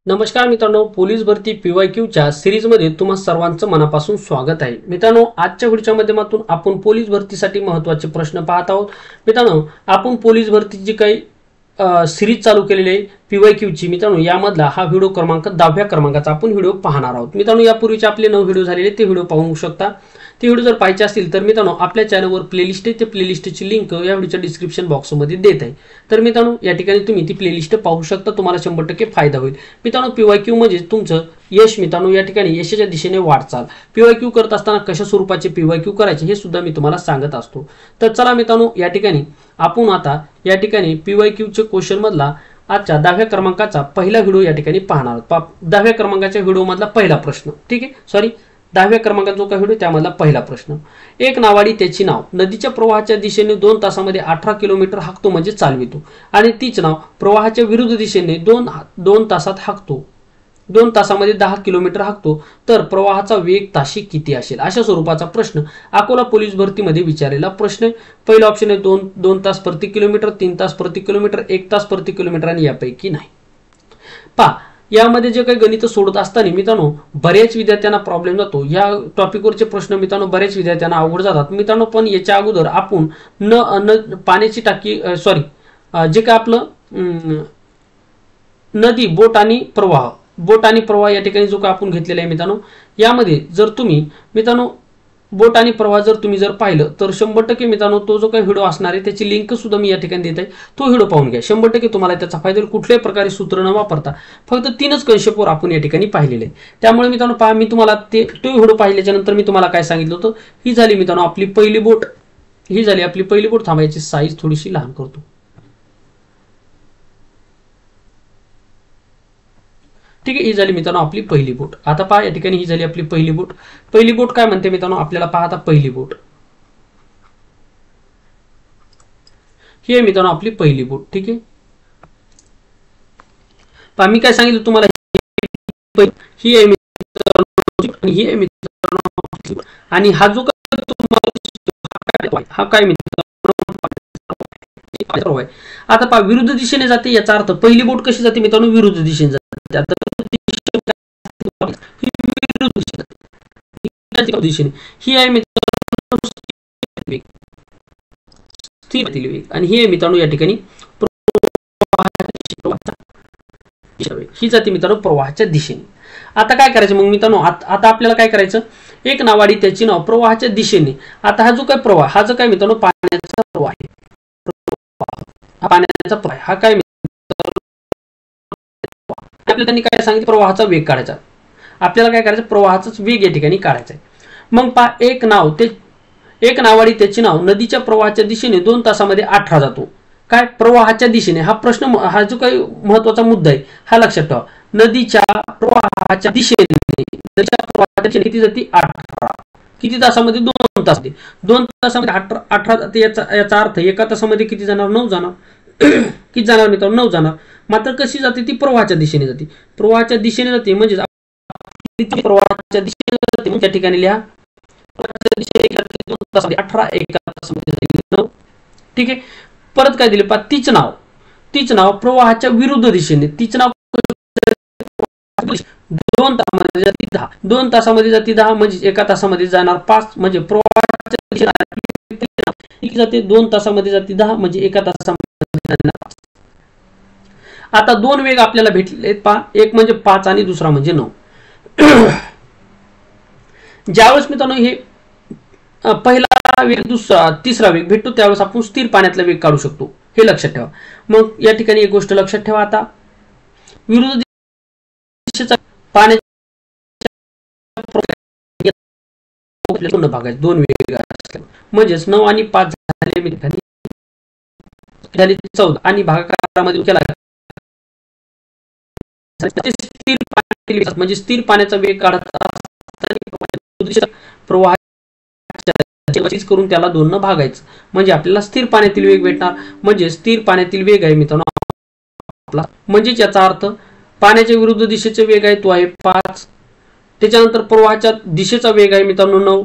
नमस्कार मित्रांनो, पोलीस भरती पीवायक्यूच्या सिरीजमध्ये तुम्हा सर्वांचं मनापासून स्वागत आहे। मित्रांनो, आजच्या व्हिडिओच्या माध्यमातून आपण पोलीस भरतीसाठी महत्त्वाचे प्रश्न पाहत आहोत। मित्रांनो, आपण पोलीस भरतीची काही सिरीज चालू केलेली आहे पीवायक्यूची। मित्रांनो, यामधला हा व्हिडिओ क्रमांक 10व्या क्रमांकाचा आपण व्हिडिओ पाहणार आहोत। मित्रांनो, यापूर्वीचे आपले 9 व्हिडिओ झालेले ते व्हिडिओ पाहू शकता। ते व्हिडिओ जर पाहायचे असतील तर मित्रांनो, आपल्या चॅनलवर प्लेलिस्ट आहे, ते प्लेलिस्टची लिंक या व्हिडिओच्या डिस्क्रिप्शन बॉक्समध्ये देत आहे। तर मित्रांनो, या ठिकाणी तुम्ही ती प्लेलिस्ट पाहू शकता, तुम्हाला 100% फायदा होईल। मित्रांनो, पीवायक्यू म्हणजे तुमचं यश। मित्रांनो, या ठिकाणी यशाच्या दिशेने वाटचाल। पीवायक्यू करत असताना कशा स्वरूपाचे पीवायक्यू करायचे हे सुद्धा मी तुम्हाला सांगत असतो। तर चला मित्रांनो, या ठिकाणी आपण आता या ठिकाणी पीवायक्यूचे क्वेश्चन मधला आजच्या 10व्या क्रमांकाचा पहिला व्हिडिओ या ठिकाणी पाहणार आहोत। 10व्या क्रमांकाच्या व्हिडिओ मधला पहिला प्रश्न, ठीक आहे, सॉरी 10व्या क्रमांकाचा जो काही व्हिडिओ त्यामधला पहिला प्रश्न। एक नावाडी त्याची नाव नदीच्या प्रवाहाच्या दिशेने 2 तासामध्ये 18 किलोमीटर हाकतो म्हणजे चालवितो, आणि तीच नाव प्रवाहाच्या विरुद्ध दिशेने 2 तासात हाकतो, 2 तासामध्ये 10 किलोमीटर हाकतो, तर प्रवाहाचा वेग ताशी किती असेल? अशा स्वरूपाचा प्रश्न अकोला पोलीस भरतीमध्ये विचारलेला प्रश्न आहे। पहिला ऑप्शन आहे 2 तास प्रति किलोमीटर, 3 तास प्रति किलोमीटर, 1 तास प्रति किलोमीटर, आणि यापैकी नाही। पहा, यामध्ये जे काही गणित सोडत असताना मित्रांनो बरेच विद्यार्थ्यांना प्रॉब्लेम जातो। या टॉपिकवरचे प्रश्न मित्रांनो बरेच विद्यार्थ्यांना अवघड जातात मित्रांनो। पण याच्या अगोदर आपण पाण्याची टाकी जे काय आपलं नदी, बोट आणि प्रवाह या ठिकाणी जो काय आपण घेतलेला आहे मित्रांनो, यामध्ये जर तुम्ही मित्रांनो बोट आणि प्रवाह जर तुम्ही पाहिलं तर 100% मित्रांनो तो जो काही व्हिडिओ असणार आहे त्याची लिंक सुद्धा मी या ठिकाणी देत आहे, तो व्हिडिओ पाहून घ्या। 100% तुम्हाला त्याचा फायदा होईल। कुठल्याही प्रकारे सूत्र न वापरता फक्त 3च कन्सेप्टवर आपण या ठिकाणी पाहिलेले आहे। त्यामुळे मित्रांनो पहा, मी तुम्हाला तो व्हिडिओ पाहिल्याच्या नंतर मी तुम्हाला काय सांगितलं होतं, ही झाली मित्रांनो आपली पहिली बोट, ही झाली आपली पहिली बोट। थांबायची साईज थोडीशी लहान करतो, ठीक आहे। ही झाली मित्रांनो आपली पहिली बोट। आता पहा, या ठिकाणी ही झाली आपली पहिली बोट। पहिली बोट काय म्हणते मित्रांनो आपल्याला, पहा आता पहिली बोट ही आहे मित्रांनो आपली पहिली बोट, ठीक आहे। पहा, मी काय सांगितलं तुम्हाला, ही आहे मित्रांनो, ही आहे मित्रांनो, आणि हा जो काय तुम्हाला हा काय मित्रांनो आहे। आता पहा, विरुद्ध दिशेने जाते, याचा अर्थ पहिली बोट कशी जाते मित्रांनो, विरुद्ध दिशेने जाते। आता दिशेने ही आहे मित्रांनो स्थिर वेग, आणि ही आहे मित्रांनो या ठिकाणी ही जाते मित्रांनो प्रवाहाच्या दिशेने। आता काय करायचं मग मित्रांनो, आता आपल्याला काय करायचं, एक नावाडी त्याची नाव प्रवाहाच्या दिशेने। आता हा जो काय प्रवाह, हा जो काय मित्रांनो पाण्याचा प्रवाह आहे, हा पाण्याचा प्रवाह, हा काय आपल्याला त्यांनी काय सांगितलं, प्रवाहाचा वेग काढायचा। आपल्याला काय करायचं, प्रवाहाचाच वेग या ठिकाणी काढायचा आहे। मग पहा, एक नावाडी त्याची नाव नदीच्या प्रवाहाच्या दिशेने 2 तासामध्ये 18 जातो। काय प्रवाहाच्या दिशेने, हा प्रश्न, हा जो काही महत्वाचा मुद्दा आहे हा लक्षात ठेवा। नदीच्या प्रवाहाच्या दिशेने, नदीच्या प्रवाहाच्या दिशेने किती जाते, 18। किती तासामध्ये, 2 तास। 2 तासामध्ये 18 जाते, याचा अर्थ एका तासामध्ये किती जाणार, 9 जाणार। किती जाणार मित्रांनो, 9 जाणार। मात्र कशी जाते, ती प्रवाहाच्या दिशेने जाते। प्रवाहाच्या दिशेने जाते म्हणजे प्रवाहाच्या दिशेने जाते, मग त्या ठिकाणी लिहा 18 एका तासामध्ये, ठीक आहे। परत काय दिले, पहा, तीच नाव प्रवाहाच्या विरुद्ध दिशेने, तीच नाव 2 तासामध्ये जाते 10, 2 तासामध्ये जाते 10 म्हणजे एका तासामध्ये जाणार 5, म्हणजे प्रवाहाच्या दिशेने जाते 2 तासामध्ये जाते 10 म्हणजे एका तासामध्ये जाणार 5। आता 2 वेग आपल्याला भेटले, पहा, एक म्हणजे 5 आणि दुसरा म्हणजे 9। ज्यावेळेस मित्रांनो हे पहिला वेग, दुसरा, तिसरा वेग भेटतो त्यावेळेस आपण स्थिर पाण्यातला वेग काढू शकतो, हे लक्षात ठेवा। मग या ठिकाणी एक गोष्ट लक्षात ठेवा, आता विरुद्ध दिशेचा पाण्याच्या भागाचे 2 वेग म्हणजेच 9 आणि 5 झाले मित्रांनो, झाले 14, आणि भागाकारामध्ये केला म्हणजे स्थिर पाण्याचा वेग काढत प्रवाह करून त्याला 2 न भागायचं, म्हणजे आपल्याला स्थिर पाण्यातील वेग भेटणार। म्हणजे स्थिर पाण्यातील वेग आहे मित्रांनो आपला, म्हणजे याचा अर्थ पाण्याच्या विरुद्ध दिशेचा वेग आहे तो आहे 5, त्याच्यानंतर प्रवाहाच्या दिशेचा वेग आहे मित्रांनो 9,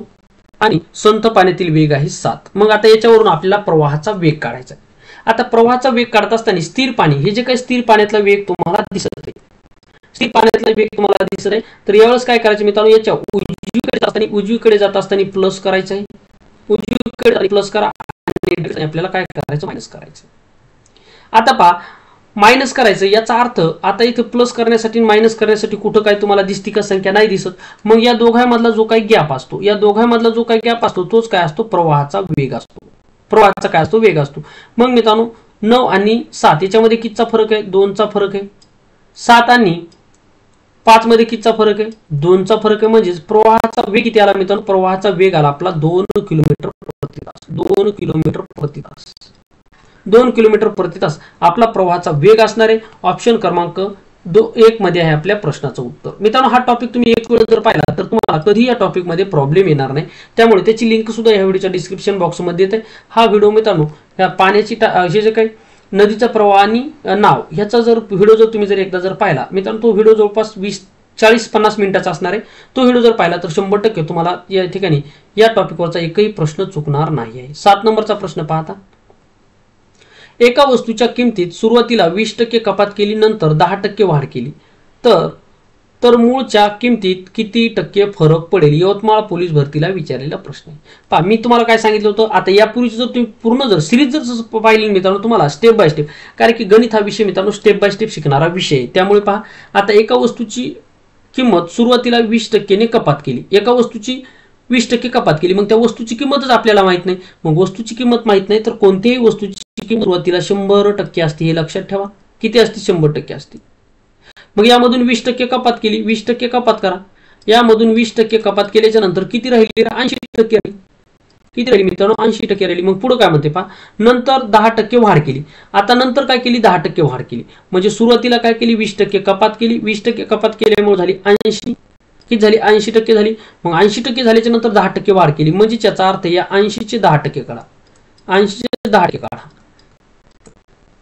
आणि संथ पाण्यातील वेग आहे 7। मग आता याच्यावरून आपल्याला प्रवाहाचा वेग काढायचा आहे। आता प्रवाहाचा वेग काढत असताना स्थिर पाणी, हे जे काही स्थिर पाण्यातला वेग तुम्हाला दिसत आहे, स्थिर पाण्यातला वेग तुम्हाला दिसत आहे. तर यावेळेस काय करायचं मित्रांनो, याच्या उजवीकडे जात असताना प्लस करायचं आहे, उजवीकडे प्लस करा आणि आपल्याला काय करायचं, मायनस करायचं. आता पहा, मायनस करायचं याचा अर्थ आता इथे प्लस करण्यासाठी मायनस करण्यासाठी कुठं काय तुम्हाला दिसती का संख्या, नाही दिसत. मग या दोघांमधला जो काही गॅप असतो, या दोघांमधला जो काही गॅप असतो तोच काय असतो, प्रवाहाचा वेग असतो. प्रवाहाचा काय असतो, वेग असतो. मग मित्रांनो 9 आणि 7 याच्यामध्ये कितीचा फरक आहे, 2चा फरक आहे. 7 आणि 5 मध्ये कितीचा फरक आहे, 2चा फरक आहे. म्हणजे प्रवाहाचा वेग किती आला मित्रांनो, प्रवाहाचा वेग आला आपला 2 किलोमीटर प्रति तास. 2 किलोमीटर प्रति तास, 2 किलोमीटर प्रति तास आपला प्रवाहाचा वेग असणार आहे. ऑप्शन क्रमांक 1 मध्ये आहे आपल्या प्रश्नाचं उत्तर. मित्रांनो हा टॉपिक तुम्ही एक वेळ जर पाहिला तर तुम्हाला कधी या टॉपिक मध्ये प्रॉब्लेम येणार नाही. त्यामुळे त्याची लिंक सुद्धा या व्हिडिओच्या डिस्क्रिप्शन बॉक्समध्ये येते. हा व्हिडिओ मित्रांनो या पाण्याची हे जे काही नदीचा प्रवाह आणि नाव ह्याचा जर व्हिडिओ जर तुम्ही जर एकदा जर पाहिला मित्रांनो, तो व्हिडिओ जवळपास 40-50 मिनिटाचा असणार आहे. तो व्हिडिओ जर पाहिला तर 100% तुम्हाला या ठिकाणी या टॉपिकवरचा एकही प्रश्न चुकणार नाही आहे. 7 नंबरचा प्रश्न पाहता, एका वस्तूच्या किमतीत सुरुवातीला 20% कपात केली, नंतर 10% वाढ केली, तर मूळच्या किमतीत किती टक्के फरक पडेल. यवतमाळ पोलीस भरतीला विचारलेला प्रश्न आहे. पहा, मी तुम्हाला काय सांगितलं होतं, आता यापूर्वीची जर तुम्ही पूर्ण जर सिरीज जर पाहिली मित्रांनो तुम्हाला स्टेप बाय स्टेप, कारण की गणित हा विषय मित्रांनो स्टेप बाय स्टेप शिकणारा विषय आहे. त्यामुळे पहा, आता एका वस्तूची किंमत सुरुवातीला 20% कपात केली, एका वस्तूची 20% कपात केली, मग त्या वस्तूची किंमतच आपल्याला माहित नाही. मग वस्तूची किंमत माहित नाही तर कोणत्याही वस्तूची किंमत सुरुवातीला 100% असते, हे लक्षात ठेवा. किती असते, 100% असते. मग यामधून 20% कपात केली, 20% कपात करा. यामधून 20% कपात केल्याच्या नंतर किती राहिली, 80% राहिली. किती राहिली मित्रांनो, 80% राहिली. मग पुढे काय म्हणते पहा, नंतर 10% वाढ केली. आता नंतर काय केली, 10% वाढ केली. म्हणजे सुरुवातीला काय केली, 20% कपात केली, 20% कपात केल्यामुळे झाली 80. किती झाली, 80% झाली. मग 80% झाल्याच्या नंतर 10% वाढ केली. म्हणजे याचा अर्थ या 80चे 10% काढा, 80चे 10% काढा.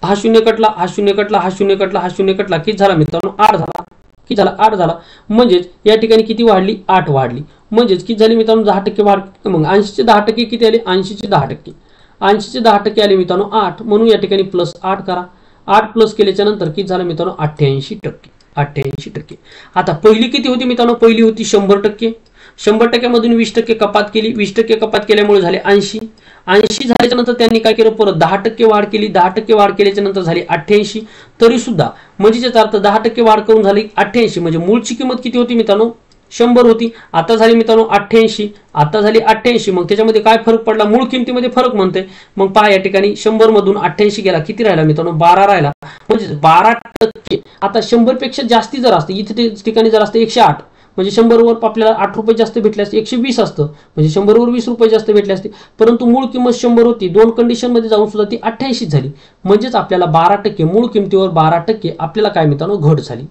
हा शून्य कटला, हा शून्य कटला, हा शून्य कटला, हा शून्य कटला. किती झाला मित्रांनो, 8 झाला. किती झाला, 8 झाला. म्हणजेच या ठिकाणी किती वाढली, 8 वाढली. म्हणजेच किती झाली मित्रांनो, 10% वाढ. मग 80चे 10% किती आले, 80चे 10%, 80चे 10% आले मित्रांनो 8. म्हणून या ठिकाणी प्लस 8 करा. 8 प्लस केल्याच्या नंतर किती झालं मित्रांनो, 88%. 88%. आता पहिली किती होती मित्रांनो, पहिली होती 100%. 100% मधून 20% कपात केली, 20% कपात केल्यामुळे झाले 80. 80 झाल्याच्या नंतर त्यांनी काय केलं, परत 10% वाढ केली, 10% वाढ केल्याच्या नंतर झाली 88. तरी सुद्धा म्हणजे त्याचा अर्थ 10% वाढ करून झाली 88. म्हणजे मूळची किंमत किती होती मित्रांनो, 100 होती. आता झाली मित्रांनो 88. आता झाली 88. मग त्याच्यामध्ये काय फरक पडला, मूळ किमतीमध्ये फरक म्हणते. मग पहा या ठिकाणी 100 मधून 88 गेला, किती राहिला मित्रांनो, 12 राहिला. म्हणजे 12%. आता 100 पेक्षा जास्ती जर असते, इथे ठिकाणी जर असते 108, म्हणजे 100 वर आपल्याला 8 रुपये जास्त भेटले असते, 120 असतं म्हणजे 100 वर 20 रुपये जास्त भेटले असते. परंतु मूळ किंमत 100 होती, दोन कंडिशन मध्ये जाऊन सुद्धा ती 88 झाली. म्हणजेच आपल्याला 12% मूळ किमतीवर 12% आपल्याला काय मित्रांनो घट झाली,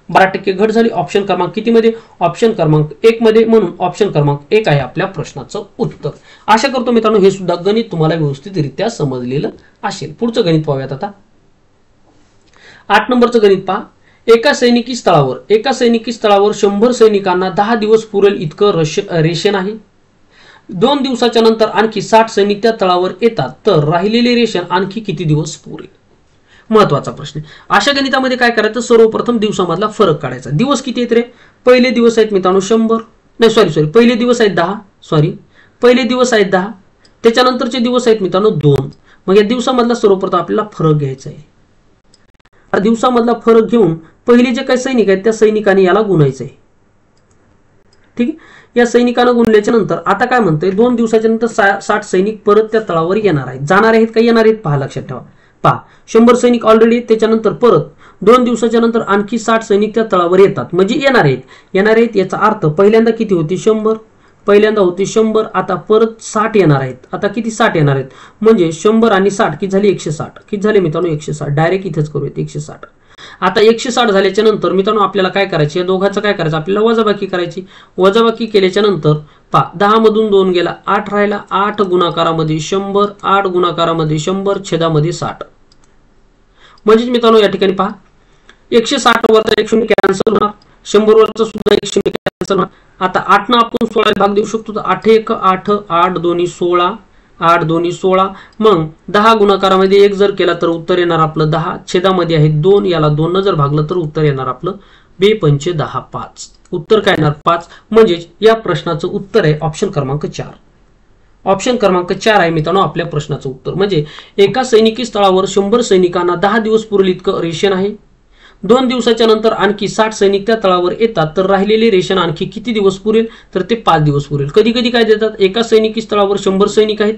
12% घट झाली. ऑप्शन क्रमांक किती मध्ये, ऑप्शन क्रमांक 1 मध्ये. म्हणून ऑप्शन क्रमांक 1 आहे आपल्या प्रश्नाचं उत्तर. आशा करतो मित्रांनो हे सुद्धा गणित तुम्हाला व्यवस्थितरित्या समजलेलं असेल. पुढचं गणित पाहूयात आता. 8 नंबरचं गणित पहा, एका सैनिकी स्थळावर 100 सैनिकांना 10 दिवस पुरेल इतकं रेशन आहे. 2 दिवसाच्या नंतर आणखी 60 सैनिक त्या तळावर येतात, तर राहिलेले रेशन आणखी किती दिवस पुरेल. महत्वाचा प्रश्न. अशा गणितामध्ये काय करायचं, सर्वप्रथम दिवसामधला फरक काढायचा. दिवस किती आहेत रे, पहिले दिवस आहेत मित्रांनो 100, नाही सॉरी पहिले दिवस आहेत 10, पहिले दिवस आहेत 10, त्याच्यानंतरचे दिवस आहेत मित्रांनो 2. मग या दिवसामधला सर्वप्रथम आपल्याला फरक घ्यायचा आहे. दिवसामधला फरक घेऊन पहिले जे काही सैनिक आहेत त्या सैनिकांनी याला गुणायचं आहे. ठीक आहे, या सैनिकांना गुणल्याच्या नंतर आता काय म्हणतंय, 2 दिवसाच्या नंतर 60 सैनिक परत त्या तळावर येणार आहेत. जाणार आहेत का येणार आहेत पहा, लक्षात ठेवा. पहा 100 सैनिक ऑलरेडी, त्याच्यानंतर परत 2 दिवसाच्या नंतर आणखी 60 सैनिक त्या तळावर येतात, म्हणजे येणार आहेत. याचा अर्थ पहिल्यांदा किती होती 100, पहिल्यांदा होती 100, आता परत 60 येणार आहेत. आता किती 60 येणार आहेत, म्हणजे 100 आणि 60 किती झाली 160. किती झाले मित्रांनो 160. डायरेक्ट इथेच करूयात 160. आता 160 झाल्याच्या नंतर मित्रांनो आपल्याला काय करायचे, या दोघांचं काय करायचं, आपल्याला वजाबाकी करायची. वजाबाकी केल्याच्या नंतर पहा 10 मधून 2 गेला, 8 राहिला. 8 गुणाकारामध्ये 100, 8 गुणाकारामध्ये 100, छेदामध्ये 60. म्हणजे मित्रांनो या ठिकाणी पहा 160 वरचा 1 शून्य कॅन्सल होणार, 100 वरचा सुद्धा 1 शून्य कॅन्सल होणार. आता 8 ना आपण 16 भाग देऊ शकतो, तर 8 1 8, 8 2 16, 8 2 16, मग 10 गुणाकारामध्ये 1 जर केला तर उत्तर येणार आपलं 10, छेदामध्ये आहे 2, याला 2 न जर भागलं तर उत्तर येणार आपलं 2 पंचे 10 5. उत्तर काय येणार 5. म्हणजे या प्रश्नाचं उत्तर आहे ऑप्शन क्रमांक 4. ऑप्शन क्रमांक 4 आहे मित्रांनो आपल्या प्रश्नाचं उत्तर. म्हणजे एका सैनिकी स्थळावर 100 सैनिकांना 10 दिवस पुरेल इतकं रेशन आहे. 2 दिवसाच्या नंतर आणखी 60 सैनिक त्या तळावर येतात तर राहिलेले रेशन आणखी किती दिवस पुरेल, तर ते 5 दिवस पुरेल. कधी कधी काय देतात, एका सैनिकी स्थळावर 100 सैनिक आहेत,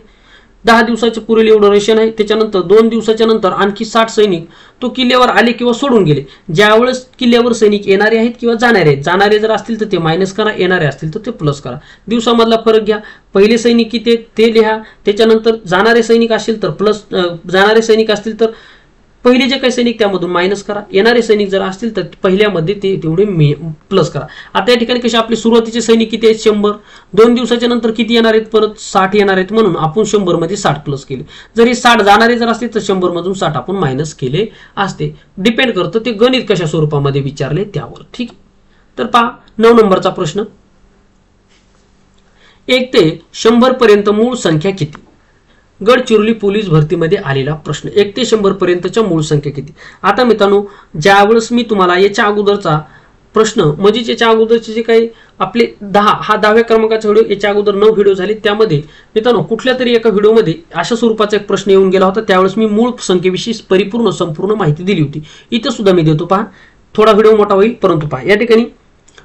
10 दिवसाचे पुरेल एवढं रेशन आहे. त्याच्यानंतर 2 दिवसाच्या नंतर आणखी 60 सैनिक तो किल्ल्यावर आले किंवा सोडून गेले. ज्यावेळेस किल्ल्यावर सैनिक येणारे आहेत किंवा जाणारे आहेत, जाणारे जर असतील तर ते मायनस करा, येणारे असतील तर ते प्लस करा. दिवसामधला फरक घ्या. पहिले सैनिक किती ते लिहा. त्याच्यानंतर जाणारे सैनिक असतील तर प्लस, जाणारे सैनिक असतील तर पहिले जे काही सैनिक त्यामधून मायनस करा. येणारे सैनिक जर असतील तर पहिल्यामध्ये ते तेवढे प्लस करा. आता या ठिकाणी कसे आपले सुरुवातीचे सैनिक किती आहेत 100, 2 दिवसाच्या नंतर किती येणार आहेत, परत 60 येणार आहेत, म्हणून आपण 100 मध्ये 60 प्लस केले. जर हे 60 जाणारे जर असतील तर 100 मधून 60 आपण मायनस केले असते. डिपेंड करतं ते गणित कशा स्वरूपामध्ये विचारले त्यावर. ठीक. तर पहा 9 नंबरचा प्रश्न. 1 ते 100 पर्यंत मूळ संख्या किती. गडचिरोली पोलीस भरतीमध्ये आलेला प्रश्न. 1 ते 100 पर्यंतच्या मूळ संख्या किती. आता मित्रांनो ज्यावेळेस मी तुम्हाला याच्या अगोदरचा प्रश्न म्हणजे याच्या अगोदरचे जे काही आपले 10 हा 10व्या क्रमांकाचा व्हिडिओ, याच्या अगोदर 9 व्हिडिओ झाले, त्यामध्ये मित्रांनो कुठल्या तरी एका व्हिडिओमध्ये अशा स्वरूपाचा एक प्रश्न येऊन गेला होता. त्यावेळेस मी मूळ संख्येविषयी परिपूर्ण संपूर्ण माहिती दिली होती. इथे सुद्धा मी देतो. पहा थोडा व्हिडिओ मोठा होईल परंतु पहा या ठिकाणी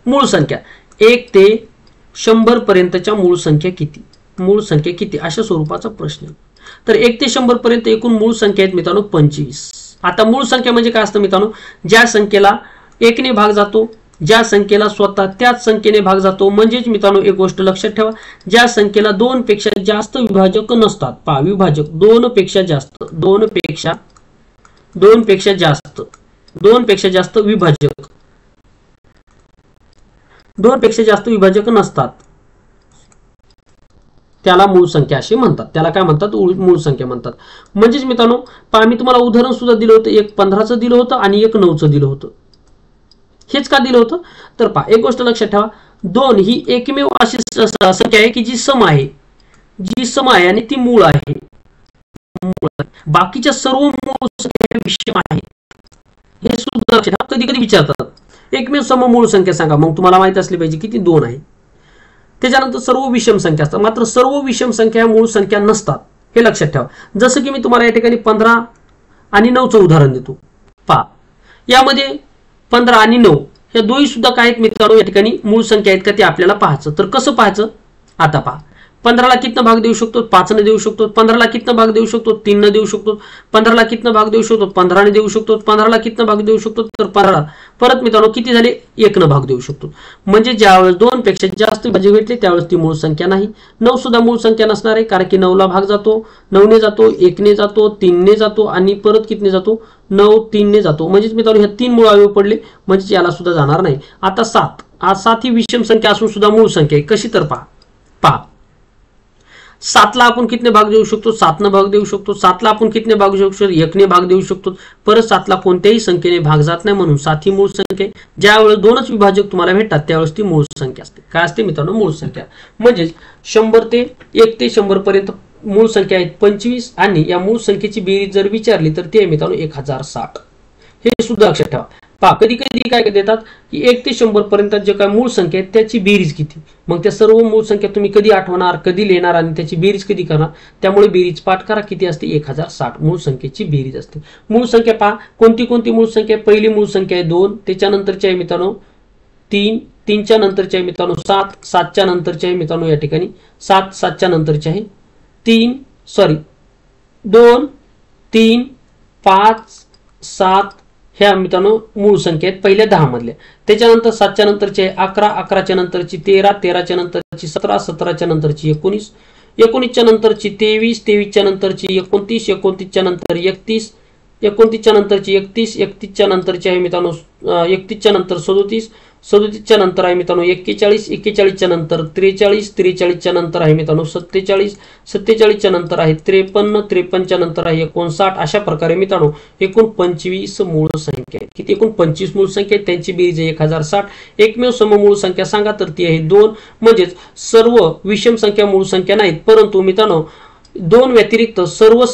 मूळ संख्या 1 ते 100 पर्यंतच्या मूळ संख्या किती, मूळ संख्या किती अशा स्वरूपाचा प्रश्न. तर 1 ते 100 पर्यंत एकूण मूळ संख्या आहेत मित्रांनो 25. आता मूळ संख्या म्हणजे काय असतं मित्रांनो, ज्या संख्येला 1 ने भाग जातो, ज्या संख्येला स्वतः त्याच संख्येने भाग जातो. म्हणजेच मित्रांनो एक गोष्ट लक्षात ठेवा, ज्या संख्येला 2 पेक्षा जास्त विभाजक नसतात. पहा विभाजक 2 पेक्षा जास्त, 2 पेक्षा जास्त, 2 पेक्षा जास्त विभाजक, 2 पेक्षा जास्त विभाजक नसतात त्याला मूळ संख्या असे म्हणतात. त्याला काय म्हणतात, मूळ संख्या म्हणतात. म्हणजेच मित्रांनो पहा मी तुम्हाला उदाहरण सुद्धा दिलं होतं. एक 15चं दिलं होतं आणि एक 9चं दिलं होतं. हेच का दिलं होतं, तर पहा एक गोष्ट लक्षात ठेवा, 2 ही एकमेव अशी संख्या आहे की जी सम आहे, जी सम आहे आणि ती मूळ आहे. बाकीच्या सर्व मूळ संख्या विषम आहेत. हे सुद्धा लक्षात ठेवा. कधी कधी विचारतात एकमेव सम मूळ संख्या सांगा, मग तुम्हाला माहित असली पाहिजे किती 2 आहे. त्याच्यानंतर सर्व विषम संख्या असतात, मात्र सर्व विषम संख्या मूळ संख्या नसतात. हे लक्षात ठेवा. जसं की मी तुम्हाला या ठिकाणी 15 आणि 9चं उदाहरण देतो. पहा यामध्ये 15 आणि 9 या दोन्ही सुद्धा काय आहेत मित्रांनो, या ठिकाणी मूळ संख्या आहेत का ते आपल्याला पाहायचं. तर कसं पाहायचं, आता पहा 15ला कितनं भाग देऊ शकतो, 5 ने देऊ शकतो. 15ला कितनं भाग देऊ शकतो, 3 ने देऊ शकतो. 15ला कितनं भाग देऊ शकतो, 15 ने देऊ शकतो. 15ला कितनं भाग देऊ शकतो, तर 15. परत मित्रांनो किती झाले, 1 ने भाग देऊ शकतो. म्हणजे ज्यावेळेस 2 पेक्षा जास्त विभाजक भेटले त्यावेळेस ती मूळ संख्या नाही. 9 सुद्धा मूळ संख्या नसणार आहे, कारण की 9ला भाग जातो, 9 ने जातो, 1 ने जातो, 3 ने जातो आणि परत कितने जातो, 9 3 ने जातो. म्हणजेच मित्रांनो ह्या 3 मूळ अवयव पडले, म्हणजे याला सुद्धा जाणार नाही. आता 7, आज 7 ही विषम संख्या असून सुद्धा मूळ संख्या आहे. कशी, तर पहा 7ला आपण कितने भाग देऊ शकतो, 7 ने भाग देऊ शकतो. 7ला आपण कितने भाग देऊ शकतो, 1 ने भाग देऊ शकतो. परत 7ला कोणत्याही संख्येने भाग जात नाही, म्हणून 7 ही मूळ संख्या. ज्यावेळेस 2च विभाजक तुम्हाला भेटतात त्यावेळेस ती मूळ संख्या असते. काय असते मित्रांनो, मूळ संख्या. म्हणजे 1 ते 100 पर्यंत मूळ संख्या आहेत 25 आणि या मूळ संख्येची बेरीज जर विचारली तर ते आहे मित्रांनो 1060. हे सुद्धा लक्षात ठेवा. पहा कधी कधी काय देतात की 1 ते 100 पर्यंत जे काय मूळ संख्या आहेत त्याची बेरीज किती. मग त्या सर्व मूळ संख्या तुम्ही कधी आठवणार, कधी लिहिणार आणि त्याची बेरीज कधी करणार. त्यामुळे बेरीज पाठ करा. किती असते, 1060 मूळ संख्येची बेरीज असते. मूळ संख्या पहा कोणती कोणती मूळ संख्या. पहिली मूळ संख्या आहे 2, त्याच्यानंतरची आहे मित्रांनो 3, 3च्या नंतरची आहे मित्रांनो 7, 7च्या नंतरची आहे मित्रांनो या ठिकाणी 7, 7च्या नंतरची आहे 2, 3, 5, 7 ह्या मित्रांनो मूळ संख्या आहेत पहिल्या 10 मधल्या. त्याच्यानंतर 7च्या नंतरची आहे 11, 11च्या नंतरची 13, 13च्या नंतरची 17, 17च्या नंतरची 19, 19च्या नंतरची 23, 23च्या नंतरची 29, 29च्या नंतर 31, 29च्या नंतरची 31, 31च्या नंतरची आहे मित्रांनो 31च्या नंतर 37, 37च्या नंतर आहे मित्रांनो 41, 41च्या नंतर 43, 43च्या नंतर आहे मित्रांनो 47, 47च्या नंतर आहे 53, 53च्या नंतर आहे 59. अशा प्रकारे मित्रांनो एकूण 25 मूळ संख्या आहेत. किती, एकूण 25 मूळ संख्या आहेत. त्यांची बेरीज आहे 1060. एकमेव सममूळ संख्या सांगा तर ती आहे 2. म्हणजेच सर्व विषम संख्या मूळ संख्या नाहीत, परंतु मित्रांनो दोन व्यतिरिक्त सर्व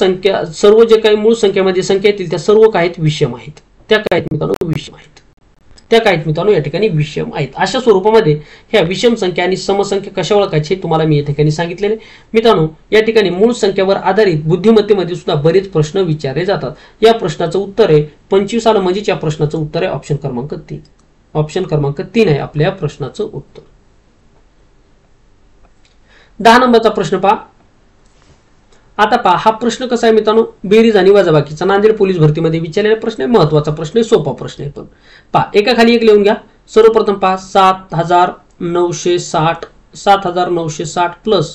जे काही मूळ संख्येमध्ये संख्या येतील त्या सर्व काय आहेत विषम आहेत. त्या काय आहेत मित्रांनो विषम आहेत. त्या काय आहेत मित्रांनो या ठिकाणी विषम आहेत. अशा स्वरूपामध्ये ह्या विषम संख्या आणि समसंख्या कशा ओळखायचे तुम्हाला मी या ठिकाणी सांगितलेले. मित्रांनो या ठिकाणी मूळ संख्येवर आधारित बुद्धिमत्तेमध्ये सुद्धा बरेच प्रश्न विचारले जातात. या प्रश्नाचं उत्तर आहे 25 आलं म्हणजे या प्रश्नाचं उत्तर आहे ऑप्शन क्रमांक 3. ऑप्शन क्रमांक 3 आहे आपल्या या प्रश्नाचं उत्तर. 10 नंबरचा प्रश्न पहा. आता पहा हा प्रश्न कसा आहे मित्रांनो बेरीज आणि वजाबाकीचा नांदेड पोलीस भरतीमध्ये विचारलेला प्रश्न आहे. महत्वाचा प्रश्न आहे, सोपा प्रश्न आहे. पण पहा एका खाली एक लिहून घ्या. सर्वप्रथम पहा 7960 प्लस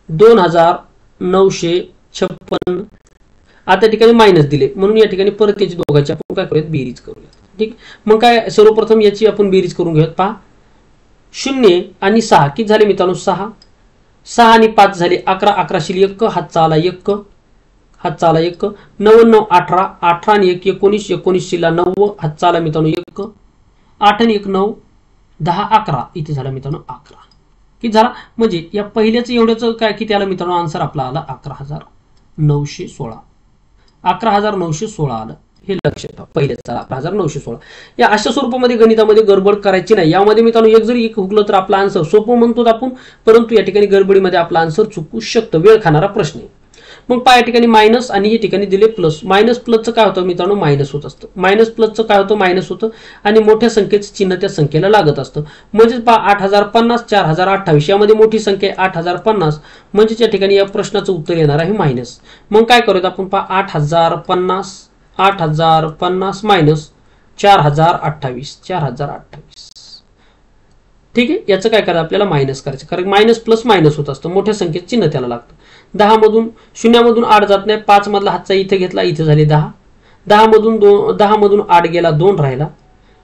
2956. आता ठिकाणी मायनस दिले म्हणून या ठिकाणी परत याची दोघांची आपण काय करूयात बेरीज करूयात. ठीक, मग काय सर्वप्रथम याची आपण बेरीज करून घेऊयात. पहा 0 आणि 6 किती झाले मित्रांनो 6 आणि 5 झाले 11. 11 1 हातचा आला 1 9 9 18 18 आणि 1 19 19 9 हातचा आला मित्रांनो 1 8 आणि 1 9 10 11 इथे झाला मित्रांनो 11. किती झाला म्हणजे या पहिल्याच एवढ्याच काय किती आलं मित्रांनो आन्सर आपला आला 11,916. 11,916 आलं. हे लक्षात ठेवा पहिल्याच 11,916. या अशा स्वरूपामध्ये गणितामध्ये गडबड करायची नाही. यामध्ये मित्रांनो एक जरी एक हुकलं तर आपला आन्सर सोपं म्हणतो आपण, परंतु या ठिकाणी गडबडीमध्ये आपला आन्सर चुकू शकतं. वेळ खाणारा प्रश्न आहे. मग पहा या ठिकाणी मायनस आणि या ठिकाणी दिले प्लस. मायनस प्लसचं काय होतं मित्रांनो मायनस होत असतं. मायनस प्लसचं काय होतं मायनस होतं आणि मोठ्या संख्येचं चिन्ह त्या संख्येला लागत असतं. म्हणजेच पहा 8050 4028 यामध्ये मोठी संख्या आहे 8050 म्हणजेच या ठिकाणी या प्रश्नाचं उत्तर येणार आहे मायनस. मग काय करूयात आपण पहा 8050 मायनस 4028. ठीक आहे, याचं काय करायचं आपल्याला मायनस करायचं, कारण मायनस प्लस मायनस होत असतं. मोठ्या संख्येत चिन्ह त्याला लागतं. 10 मधून 0 मधून 8 जात नाही. 5 मधला हातचा इथे घेतला इथे झाले 10. 10 मधून 8 गेला 2 राहिला.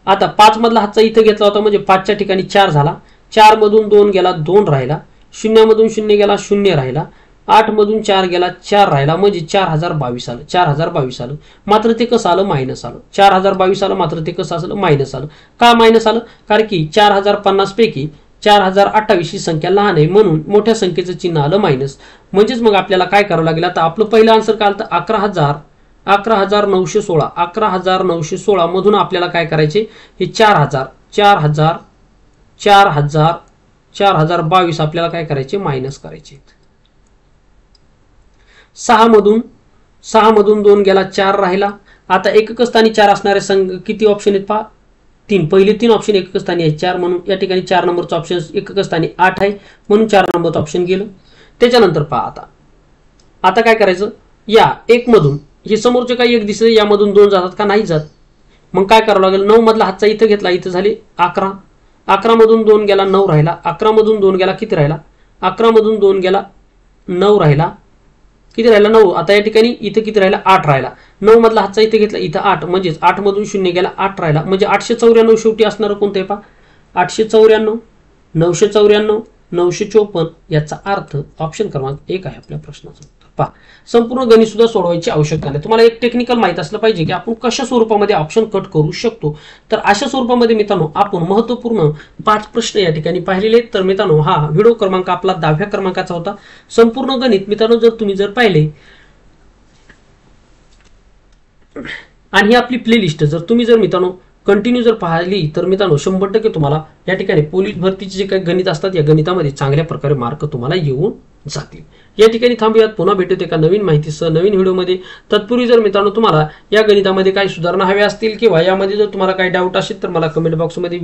आता 5 मधला हातचा इथे घेतला होता म्हणजे 5च्या ठिकाणी 4 झाला. 4 मधून 2 गेला 2 राहिला. 0 मधून 0 गेला 0 राहिला. 8 मधून 4 गेला 4 राहिला म्हणजे 4022 आलं. 4022 आलं मात्र ते कसं आलं मायनस आलं. 4022 आलं मात्र ते कसं असलं मायनस आलं. का मायनस आलं, कारण की 4050 पैकी 4028 ही संख्या लहान आहे म्हणून मोठ्या संख्येचं चिन्ह आलं मायनस. म्हणजेच मग आपल्याला काय करावं लागेल, आता आपलं पहिलं आन्सर काय आलं 11,916. 11,916 मधून आपल्याला काय करायचे, हे 4022 आपल्याला काय करायचे मायनस करायचे. 6 मधून 2 गेला 4 राहिला. आता एकक स्थानी 4 असणारे किती ऑप्शन आहेत पहा 3. पहिले 3 ऑप्शन एकक स्थानी आहे 4 म्हणून या ठिकाणी 4 नंबरचं ऑप्शन एकक स्थानी 8 आहे म्हणून 4 नंबरचं ऑप्शन गेलं. त्याच्यानंतर पहा आता काय करायचं, या 1 मधून हे समोरचे काही एक दिसले यामधून 2 जातात का नाही जात. मग काय करावं लागेल, 9 मधला हातचा इथं घेतला इथं झाले 11. 11 मधून 2 गेला 9 राहिला. 11 मधून 2 गेला किती राहिला, 11 मधून 2 गेला 9 राहिला. किती राहिला 9. आता या ठिकाणी इथं किती राहिला 8 राहिला. 9 मधला हातचा इथे घेतला इथं 8 म्हणजेच 8 मधून 0 गेला 8 राहिला म्हणजे 894 शेवटी असणार कोणतं आहे पहा 894 994 954. याचा अर्थ ऑप्शन क्रमांक 1 आहे आपल्या प्रश्नाचं उत्तर. पहा संपूर्ण गणित सुद्धा सोडवायची आवश्यकता नाही. तुम्हाला एक टेक्निकल माहित असलं पाहिजे की आपण कशा स्वरूपामध्ये ऑप्शन कट करू शकतो. तर अशा स्वरूपामध्ये मित्रांनो आपण महत्वपूर्ण 5 प्रश्न या ठिकाणी पाहिलेले आहेत. तर मित्रांनो हा व्हिडिओ क्रमांक आपला 10व्या क्रमांकाचा होता. संपूर्ण गणित मित्रांनो जर तुम्ही पाहिले आणि ही आपली प्लेलिस्ट जर तुम्ही मित्रांनो कंटिन्यू जर पाहिली तर मित्रांनो 100% तुम्हाला या ठिकाणी पोलीस भरतीचे जे काही गणित असतात या गणितामध्ये चांगल्या प्रकारे मार्क तुम्हाला येऊन जातील. या ठिकाणी थांबूयात, पुन्हा भेटूत एका नवीन माहितीसह नवीन व्हिडिओमध्ये. तत्पूर्वी जर मित्रांनो तुम्हाला या गणितामध्ये काही सुधारणा हव्या असतील किंवा यामध्ये जर तुम्हाला काही डाऊट असेल तर मला कमेंट बॉक्समध्ये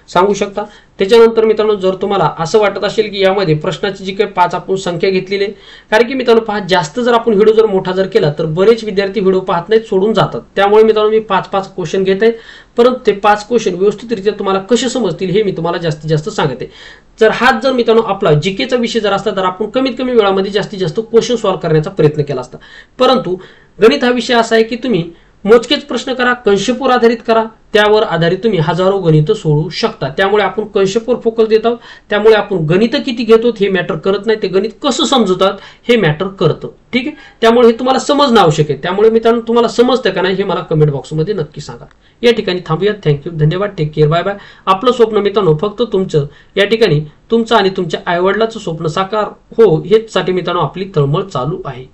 सांगू शकता. त्याच्यानंतर मित्रांनो जर तुम्हाला असं वाटत असेल की यामध्ये प्रश्नाची जी काही 5 आपण संख्या घेतलेली आहे, कारण की मित्रांनो पहा जास्त जर आपण व्हिडिओ जर मोठा जर केला तर बरेच विद्यार्थी व्हिडिओ पाहत नाहीत सोडून जातात. त्यामुळे मित्रांनो मी 5 क्वेश्चन घेत आहे, परंतु ते 5 क्वेश्चन व्यवस्थितरित्या तुम्हाला कसे समजतील हे मी तुम्हाला जास्तीत जास्त सांगते. जर हाच जर मित्रांनो आपला जीकेचा विषय जर असता तर आपण कमीत कमी वेळामध्ये जास्तीत जास्त क्वेश्चन सॉल्व्ह करण्याचा प्रयत्न केला असता. परंतु गणित हा विषय असा आहे की तुम्ही मोजकेच प्रश्न करा, कंशपूर आधारित करा, त्यावर आधारित तुम्ही हजारो गणित सोडवू शकता। त्यामुळे आपण कन्सेप्टवर फोकस देत आहोत, त्यामुळे आपण गणित किती घेतो हे मॅटर करत नाही, ते गणित कसं समजतात हे मॅटर करतं। ठीक आहे, त्यामुळे हे तुम्हाला समजणं आवश्यक आहे। त्यामुळे मित्रांनो तुम्हाला समजतं का नाही हे मला कमेंट बॉक्समध्ये नक्की सांगा। या ठिकाणी थांबूयात। थँक्यू, धन्यवाद, टेक केअर, बाय बाय। आपलं स्वप्न मित्रांनो फक्त तुमचं, या ठिकाणी तुमचं आणि तुमच्या आईवडिलाचं स्वप्न साकार हो हेच साठी मित्रांनो आपली तळमळ चालू आहे।